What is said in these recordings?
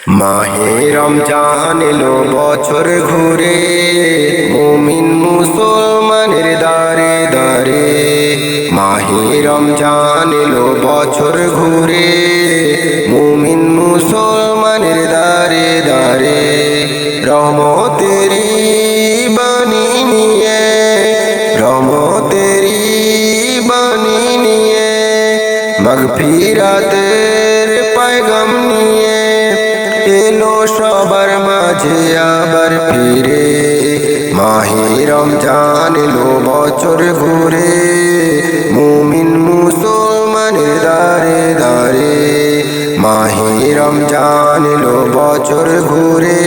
মাহে রমজান এলো বছর ঘুরে, মুমিন মুসলমানের দারে দারে। মাহে রমজান এলো বছর ঘুরে, মুমিন মুসলমানের দারে দারে। রহমতেরি বাণী নিয়ে, রহমতেরি বাণী নিয়ে, মাগফিরাতের পয়গাম নিয়ে এলো সবার মাঝে আবার ফিরে। মাহে রমজান এলো বছর ঘুরে, মুমিন মুসলমানের দারে দারে। মাহে রমজান এলো বছর ঘুরে,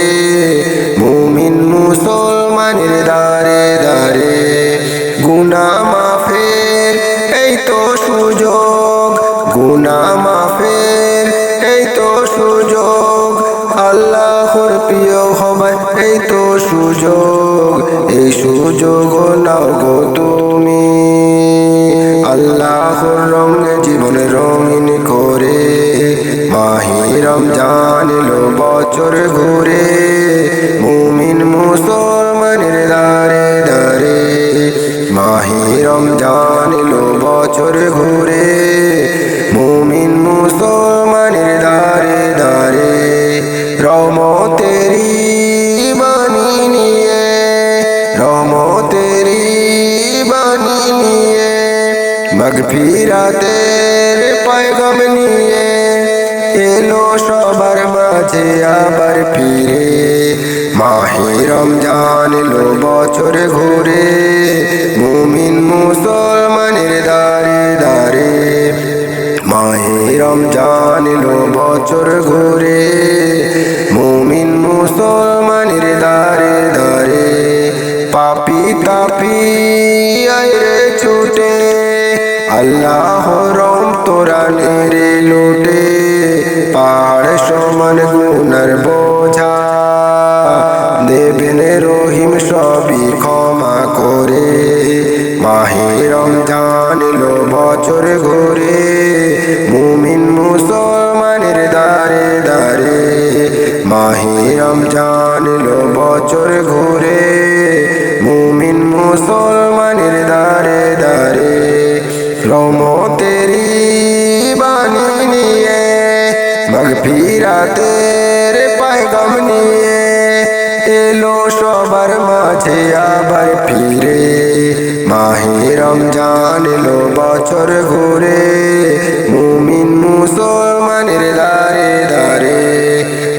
মুমিন মুসলমানের দারে দারে। গুনাহ মাফের এই তো সুযোগ, গুনাহ মাফের এই তো সুযোগ, আল্লাহর প্রিয় হবার এই তো সুযোগ। এই সুযোগ নাও গো তুমি, আল্লাহর রঙে জীবন রঙিন করে। মাহে রমজান এলো বছর ঘুরে, মুমিন মুসলমানের দারে দারে। মাহে রমজান এলো বছর ঘুরে, মুমিন মুসলমানের দারে দারে। রহমতেরি বাণী নিয়ে, রহমতেরি বাণী নিয়ে, মাগফিরাতের পয়গাম নিয়ে এলো সবার মাঝে আবার ফিরে। মাহে রমজান এলো বছর ঘুরে, মুমিন মুসলমানের দারে দারে। মাহে রমজান এলো বছর ঘুরে, মুমিন মুসলমানের দারে দারে। পাপি তাপি আইরে ছুটে, আল্লাহর অন্তরালের লুটে। পাহাড় সমান গুনার বোঝা দেবেন রহিম সবই ক্ষমা করে। মাহে রমজান এলো বছর ঘুরে, মুমিন মুসলমানের দারে দারে। মাহে রমজান এলো বছর ঘুরে, মুমিন মুসলমানের দারে দারে। রহমতেরি বাণী নিয়ে, মাগফিরাতের পয়গাম নিয়ে এলো সবার মাঝে আবার ফিরে। মাহে রমজান এলো বছর ঘুরে, মুমিন মুসলমানের দারে দারে।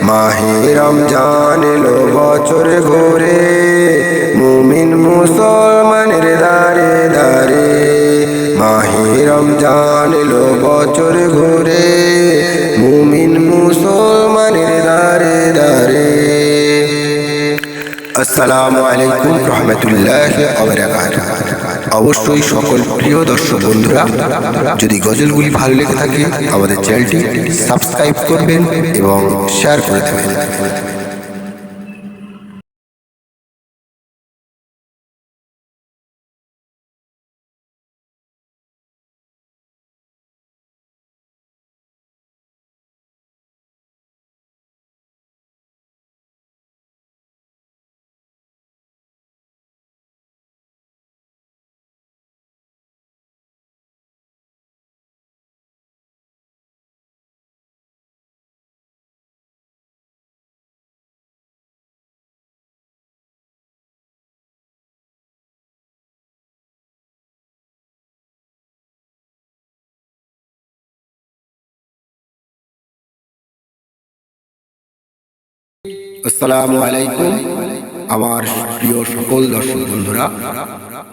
মাহে রমজান এলো বছর ঘুরে, মুমিন মুসলমানের দারে দারে। মাহে রমজান এলো বছর ঘুরে, মুমিন মুসলমানের দারে দারে। আসসালামু আলাইকুম রহমতুল্লাহি ওয়া বারাকাতুহু। অবশ্যই সকল প্রিয় দর্শক বন্ধুরা, যদি গজলগুলি ভালো লেগে থাকে আমাদের চ্যানেলটি সাবস্ক্রাইব করবেন এবং শেয়ার করে দেবেন। আসসালামু আলাইকুম আমার প্রিয় সকল দর্শক বন্ধুরা,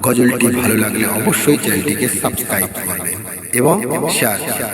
গজলটি ভালো লাগলে অবশ্যই চ্যানেলটিকে সাবস্ক্রাইব করবেন এবং শেয়ার করবেন।